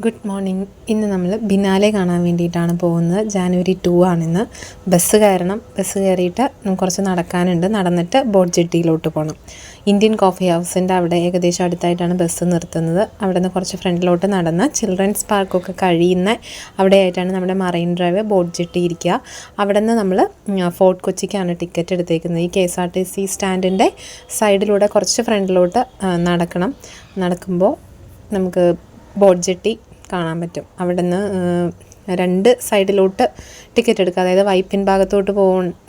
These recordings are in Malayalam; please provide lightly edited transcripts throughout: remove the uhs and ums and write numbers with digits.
Good morning. ഇന്ന് നമ്മൾ ബിനാലെ കാണാൻ വേണ്ടിയിട്ടാണ് പോകുന്നത്. ജാനുവരി 2 ആണിന്ന്. ബസ് കയറിയിട്ട് കുറച്ച് നടക്കാനുണ്ട്. നടന്നിട്ട് ബോട്ട് ജെട്ടിയിലോട്ട് പോകണം. ഇന്ത്യൻ കോഫി ഹൗസിൻ്റെ അവിടെ ഏകദേശം അടുത്തായിട്ടാണ് ബസ് നിർത്തുന്നത്. അവിടെ നിന്ന് കുറച്ച് ഫ്രണ്ടിലോട്ട് നടന്ന് ചിൽഡ്രൻസ് പാർക്കൊക്കെ കഴിയുന്ന അവിടെയായിട്ടാണ് നമ്മുടെ മറൈൻ ഡ്രൈവ് ബോട്ട് ജെട്ടി ഇരിക്കുക. അവിടെ നിന്ന് നമ്മൾ ഫോർട്ട് കൊച്ചിക്കാണ് ടിക്കറ്റ് എടുത്തേക്കുന്നത്. ഈ KSRTC സ്റ്റാൻഡിൻ്റെ സൈഡിലൂടെ കുറച്ച് ഫ്രണ്ടിലോട്ട് നടക്കുമ്പോൾ നമുക്ക് ബോട്ട് ജെട്ടി കാണാൻ പറ്റും. അവിടെ നിന്ന് 2 സൈഡിലോട്ട് ടിക്കറ്റ് എടുക്കുക. അതായത് വൈപ്പിൻ ഭാഗത്തോട്ട്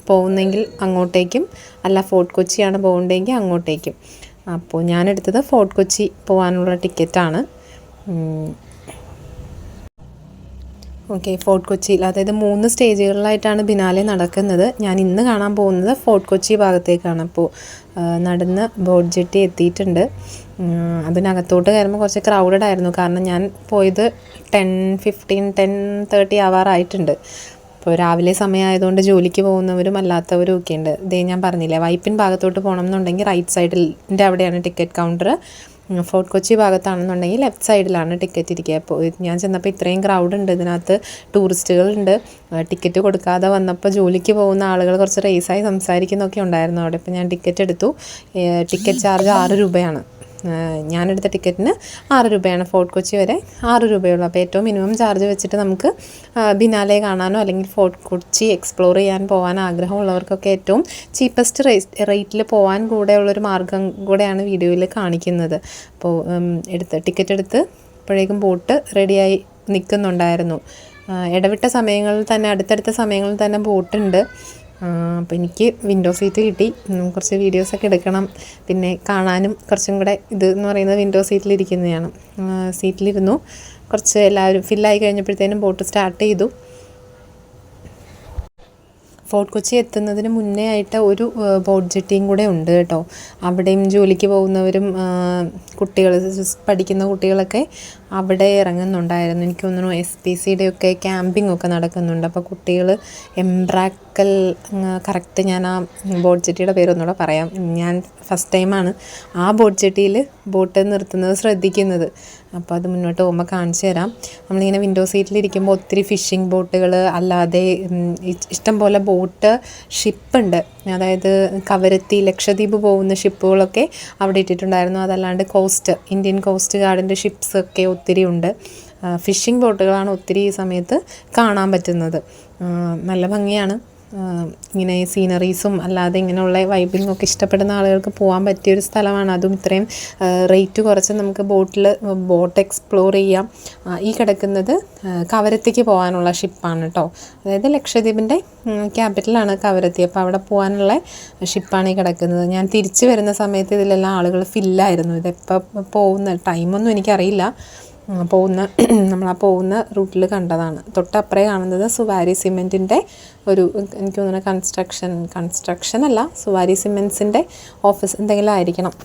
പോകുന്നെങ്കിൽ അങ്ങോട്ടേക്കും, അല്ല ഫോർട്ട് കൊച്ചിയാണ് പോകുന്നതെങ്കിൽ അങ്ങോട്ടേക്കും. അപ്പോൾ ഞാനെടുത്തത് ഫോർട്ട് കൊച്ചി പോകാനുള്ള ടിക്കറ്റാണ്. ഓക്കെ, ഫോർട്ട് കൊച്ചിയിൽ, അതായത് 3 സ്റ്റേജുകളിലായിട്ടാണ് ബിനാലെ നടക്കുന്നത്. ഞാൻ ഇന്ന് കാണാൻ പോകുന്നത് ഫോർട്ട് കൊച്ചി ഭാഗത്തേക്കാണ്. അപ്പോൾ നടന്ന് ബോട്ട് ജെട്ടി എത്തിയിട്ടുണ്ട്. അതിനകത്തോട്ട് കയറുമ്പോൾ കുറച്ച് ക്രൗഡഡ് ആയിരുന്നു. കാരണം ഞാൻ പോയത് 10:30 ആവാറായിട്ടുണ്ട്. ഇപ്പോൾ രാവിലെ സമയമായതുകൊണ്ട് ജോലിക്ക് പോകുന്നവരും അല്ലാത്തവരും ഒക്കെ ഉണ്ട്. ഇതേ ഞാൻ പറഞ്ഞില്ലേ, വൈപ്പിൻ ഭാഗത്തോട്ട് പോകണം എന്നുണ്ടെങ്കിൽ റൈറ്റ് സൈഡിൻ്റെ അവിടെയാണ് ടിക്കറ്റ് കൗണ്ടർ. ഫോർട്ട് കൊച്ചി ഭാഗത്താണെന്നുണ്ടെങ്കിൽ ലെഫ്റ്റ് സൈഡിലാണ് ടിക്കറ്റ് ഇരിക്കുക. അപ്പോൾ ഞാൻ ചെന്നപ്പോൾ ഇത്രയും ക്രൗഡ് ഉണ്ട്. ഇതിനകത്ത് ടൂറിസ്റ്റുകളുണ്ട്. ടിക്കറ്റ് കൊടുക്കാതെ വന്നപ്പോൾ ജോലിക്ക് പോകുന്ന ആളുകൾ കുറച്ച് റേസായി സംസാരിക്കുന്നൊക്കെ ഉണ്ടായിരുന്നു അവിടെ. ഇപ്പോൾ ഞാൻ ടിക്കറ്റ് എടുത്തു. ടിക്കറ്റ് ചാർജ് 6 രൂപയാണ്. ഞാനെടുത്ത ടിക്കറ്റിന് 6 രൂപയാണ്. ഫോർട്ട് കൊച്ചി വരെ 6 രൂപയുള്ളൂ. അപ്പോൾ ഏറ്റവും മിനിമം ചാർജ് വെച്ചിട്ട് നമുക്ക് ബിനാലെ കാണാനോ അല്ലെങ്കിൽ ഫോർട്ട് കൊച്ചി എക്സ്പ്ലോർ ചെയ്യാൻ പോകാൻ ആഗ്രഹമുള്ളവർക്കൊക്കെ ഏറ്റവും ചീപ്പസ്റ്റ് റേറ്റിൽ പോകാൻ കൂടെയുള്ളൊരു മാർഗം കൂടെയാണ് വീഡിയോയിൽ കാണിക്കുന്നത്. അപ്പോൾ ടിക്കറ്റ് എടുത്ത് അപ്പോഴേക്കും ബോട്ട് റെഡിയായി നിൽക്കുന്നുണ്ടായിരുന്നു. ഇടവിട്ട സമയങ്ങളിൽ തന്നെ, അടുത്തടുത്ത സമയങ്ങളിൽ തന്നെ ബോട്ടുണ്ട്. അപ്പോൾ എനിക്ക് വിൻഡോ സീറ്റ് കിട്ടി. കുറച്ച് വീഡിയോസൊക്കെ എടുക്കണം, പിന്നെ കാണാനും കുറച്ചും കൂടെ ഇത് എന്ന് പറയുന്നത് വിൻഡോ സീറ്റിലിരിക്കുന്നതാണ്. സീറ്റിലിരുന്നു. കുറച്ച് എല്ലാവരും ഫില്ലായി കഴിഞ്ഞപ്പോഴത്തേനും ബോട്ട് സ്റ്റാർട്ട് ചെയ്തു. ഫോർട്ട് കൊച്ചി എത്തുന്നതിന് മുന്നേ ആയിട്ട് ഒരു ബോട്ട് ജെട്ടിയും കൂടെ ഉണ്ട് കേട്ടോ. അവിടെയും ജോലിക്ക് പോകുന്നവരും കുട്ടികൾ, പഠിക്കുന്ന കുട്ടികളൊക്കെ അവിടെ ഇറങ്ങുന്നുണ്ടായിരുന്നു. എനിക്ക് തോന്നുന്നു SPCയുടെ ഒക്കെ ക്യാമ്പിംഗ് ഒക്കെ നടക്കുന്നുണ്ട്. അപ്പോൾ കുട്ടികൾ എംബ്രാക്കൽ, കറക്റ്റ് ഞാൻ ആ ബോട്ട് ജെട്ടിയുടെ പേരൊന്നുകൂടെ പറയാം. ഞാൻ ഫസ്റ്റ് ടൈമാണ് ആ ബോട്ട് ജെട്ടിയിൽ ബോട്ട് നിർത്തുന്നത് ശ്രദ്ധിക്കുന്നത്. അപ്പോൾ അത് മുന്നോട്ട് പോകുമ്പോൾ കാണിച്ചു തരാം. നമ്മളിങ്ങനെ വിൻഡോ സീറ്റിലിരിക്കുമ്പോൾ ഒത്തിരി ഫിഷിംഗ് ബോട്ടുകൾ, അല്ലാതെ ഇഷ്ടംപോലെ ബോട്ട് ഷിപ്പുണ്ട്. അതായത് കവരത്തി, ലക്ഷദ്വീപ് പോകുന്ന ഷിപ്പുകളൊക്കെ അവിടെ ഇട്ടിട്ടുണ്ടായിരുന്നു. അതല്ലാണ്ട് ഇന്ത്യൻ കോസ്റ്റ് ഗാർഡിൻ്റെ ഷിപ്സൊക്കെ ഒത്തിരി ഉണ്ട്. ഫിഷിംഗ് ബോട്ടുകളാണ് ഒത്തിരി ഈ സമയത്ത് കാണാൻ പറ്റുന്നത്. നല്ല ഭംഗിയാണ്. ഇങ്ങനെ സീനറീസും അല്ലാതെ ഇങ്ങനെയുള്ള വൈബിങ്ങും ഒക്കെ ഇഷ്ടപ്പെടുന്ന ആളുകൾക്ക് പോകാൻ പറ്റിയൊരു സ്ഥലമാണ്. അതും ഇത്രയും റേറ്റ് കുറച്ച് നമുക്ക് ബോട്ട് എക്സ്പ്ലോർ ചെയ്യാം. ഈ കിടക്കുന്നത് കവരത്തിക്ക് പോകാനുള്ള ഷിപ്പാണ് കേട്ടോ. അതായത് ലക്ഷദ്വീപിൻ്റെ ക്യാപിറ്റലാണ് കവരത്തി. അപ്പോൾ അവിടെ പോകാനുള്ള ഷിപ്പാണ് ഈ കിടക്കുന്നത്. ഞാൻ തിരിച്ച് വരുന്ന സമയത്ത് ഇതിലെല്ലാം ആളുകൾ ഫില്ലായിരുന്നു. ഇതെപ്പോൾ പോകുന്ന ടൈമൊന്നും എനിക്കറിയില്ല. നമ്മളാ പോകുന്ന റൂട്ടിൽ കണ്ടതാണ്. തൊട്ടപ്പുറേ കാണുന്നത് സുവാരി സിമെൻറ്റിൻ്റെ എനിക്ക് തോന്നുന്നു കൺസ്ട്രക്ഷൻ അല്ല, സുവാരി സിമെൻറ്റ്സിൻ്റെ ഓഫീസ് എന്തെങ്കിലും ആയിരിക്കണം.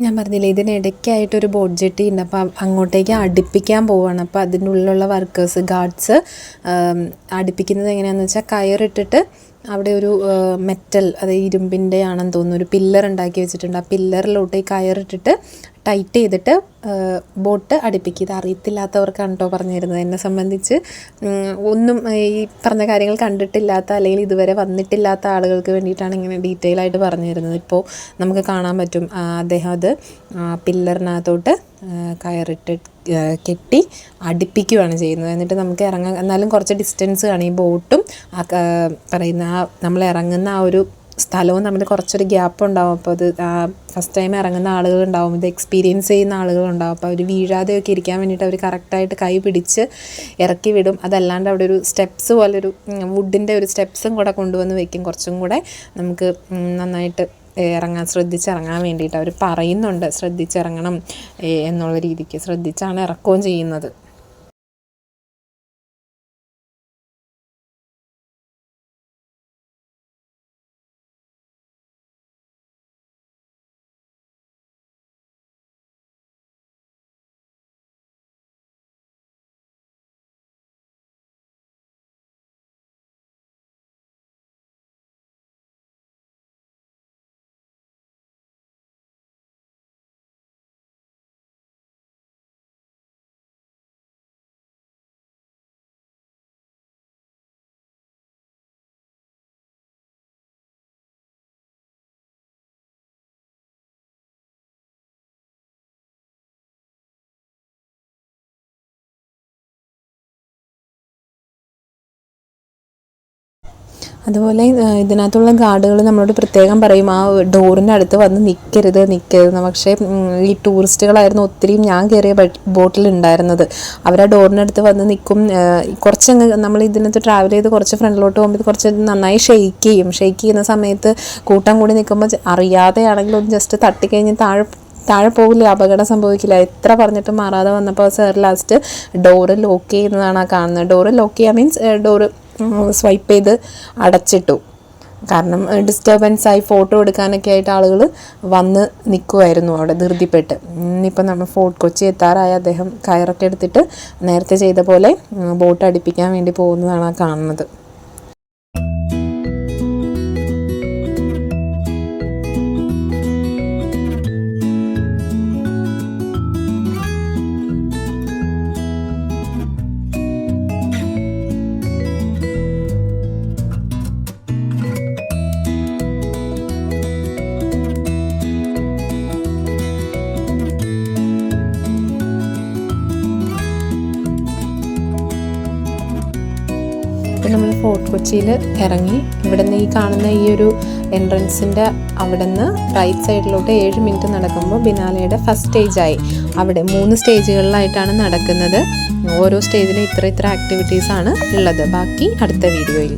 ഞാൻ പറഞ്ഞില്ലേ, ഇതിനിടയ്ക്കായിട്ടൊരു ബോട്ട് ജെട്ടി ഉണ്ട്. അപ്പോൾ അങ്ങോട്ടേക്ക് അടുപ്പിക്കാൻ പോവുകയാണ്. അപ്പോൾ അതിൻ്റെ ഉള്ളിലുള്ള ഗാർഡ്സ് അടുപ്പിക്കുന്നത് എങ്ങനെയാണെന്ന് വെച്ചാൽ, കയറിട്ടിട്ട് അവിടെ ഒരു മെറ്റൽ, അതായത് ഇരുമ്പിൻ്റെ ആണെന്ന് തോന്നുന്നു, ഒരു പില്ലർ ഉണ്ടാക്കി വെച്ചിട്ടുണ്ട്. ആ പില്ലറിലോട്ട് ഈ കയറിട്ടിട്ട് ടൈറ്റ് ചെയ്തിട്ട് ബോട്ട് അടുപ്പിക്കുക. ഇത് അറിയത്തില്ലാത്തവർക്കാണ് കേട്ടോ പറഞ്ഞു തരുന്നത്. എന്നെ സംബന്ധിച്ച് ഒന്നും ഈ പറഞ്ഞ കാര്യങ്ങൾ കണ്ടിട്ടില്ലാത്ത അല്ലെങ്കിൽ ഇതുവരെ വന്നിട്ടില്ലാത്ത ആളുകൾക്ക് വേണ്ടിയിട്ടാണ് ഇങ്ങനെ ഡീറ്റെയിൽ ആയിട്ട് പറഞ്ഞു തരുന്നത്. ഇപ്പോൾ നമുക്ക് കാണാൻ പറ്റും അദ്ദേഹം അത് പില്ലറിനകത്തോട്ട് കയറിട്ട് കെട്ടി അടുപ്പിക്കുകയാണ് ചെയ്യുന്നത്. എന്നിട്ട് നമുക്ക് എന്നാലും കുറച്ച് ഡിസ്റ്റൻസ് കാണും. ഈ ബോട്ടും നമ്മൾ ഇറങ്ങുന്ന ആ ഒരു സ്ഥലവും തമ്മിൽ കുറച്ചൊരു ഗ്യാപ്പ് ഉണ്ടാവും. അപ്പോൾ അത് ഫസ്റ്റ് ടൈം ഇറങ്ങുന്ന ആളുകളുണ്ടാവും, ഇത് എക്സ്പീരിയൻസ് ചെയ്യുന്ന ആളുകളുണ്ടാവും. അപ്പോൾ അവർ വീഴാതെയൊക്കെ ഇരിക്കാൻ വേണ്ടിയിട്ട് അവർ കറക്റ്റായിട്ട് കൈ പിടിച്ച് ഇറക്കി വിടും. അതല്ലാണ്ട് അവിടെ ഒരു സ്റ്റെപ്സ് പോലൊരു വുഡിൻ്റെ ഒരു സ്റ്റെപ്സും കൂടെ കൊണ്ടുവന്ന് വെക്കും. കുറച്ചും കൂടെ നമുക്ക് നന്നായിട്ട് ശ്രദ്ധിച്ചിറങ്ങാൻ വേണ്ടിയിട്ട് അവർ പറയുന്നുണ്ട്, ശ്രദ്ധിച്ചിറങ്ങണം എന്നുള്ള രീതിക്ക് ശ്രദ്ധിച്ചാണ് ഇറക്കുകയും ചെയ്യുന്നത്. അതുപോലെ ഇതിനകത്തുള്ള ഗാർഡുകൾ നമ്മളോട് പ്രത്യേകം പറയും ആ ഡോറിൻ്റെ അടുത്ത് വന്ന് നിൽക്കരുതെന്ന്. പക്ഷേ ഈ ടൂറിസ്റ്റുകളായിരുന്നു ഒത്തിരിയും ഞാൻ കയറിയ ബോട്ടിലുണ്ടായിരുന്നത്. അവർ ആ ഡോറിനടുത്ത് വന്ന് നിൽക്കും. കുറച്ചങ്ങ് നമ്മൾ ഇതിനകത്ത് ട്രാവൽ ചെയ്ത് കുറച്ച് ഫ്രണ്ടിലോട്ട് പോകുമ്പോൾ ഇത് കുറച്ച് നന്നായി ഷെയ്ക്ക് ചെയ്യുന്ന സമയത്ത് കൂട്ടം കൂടി നിൽക്കുമ്പോൾ അറിയാതെയാണെങ്കിലും ഒന്ന് ജസ്റ്റ് തട്ടിക്കഴിഞ്ഞ് താഴെ പോകില്ല, അപകടം സംഭവിക്കില്ല. എത്ര പറഞ്ഞിട്ടും മാറാതെ വന്നപ്പോൾ സാർ ലാസ്റ്റ് ഡോറ് ലോക്ക് ചെയ്യുന്നതാണ് ആ കാണുന്നത്. ഡോറ് ലോക്ക് ചെയ്യുക മീൻസ് ഡോറ് സ്വൈപ്പ് ചെയ്ത് അടച്ചിട്ടു. കാരണം ഡിസ്റ്റർബൻസായി ഫോട്ടോ എടുക്കാനൊക്കെ ആയിട്ട് ആളുകൾ വന്ന് നിൽക്കുമായിരുന്നു അവിടെ ധൃതിപ്പെട്ട്. ഇനിയിപ്പോൾ നമ്മൾ ഫോർട്ട് കൊച്ചി എത്താറായ അദ്ദേഹം കയറൊക്കെ എടുത്തിട്ട് നേരത്തെ ചെയ്ത പോലെ ബോട്ട് അടുപ്പിക്കാൻ വേണ്ടി പോകുന്നതാണ് ആ കാണുന്നത്. നമ്മൾ ഫോർട്ട് കൊച്ചിയിൽ ഇറങ്ങി. ഇവിടെ നിന്ന് ഈ കാണുന്ന ഈ ഒരു എൻട്രൻസിൻ്റെ അവിടെ നിന്ന് റൈറ്റ് സൈഡിലോട്ട് 7 മിനിറ്റ് നടക്കുമ്പോൾ ബിനാലയുടെ ഫസ്റ്റ് സ്റ്റേജായി. അവിടെ 3 സ്റ്റേജുകളിലായിട്ടാണ് നടക്കുന്നത്. ഓരോ സ്റ്റേജിലും ഇത്ര ആക്ടിവിറ്റീസാണ് ഉള്ളത്. ബാക്കി അടുത്ത വീഡിയോയിൽ.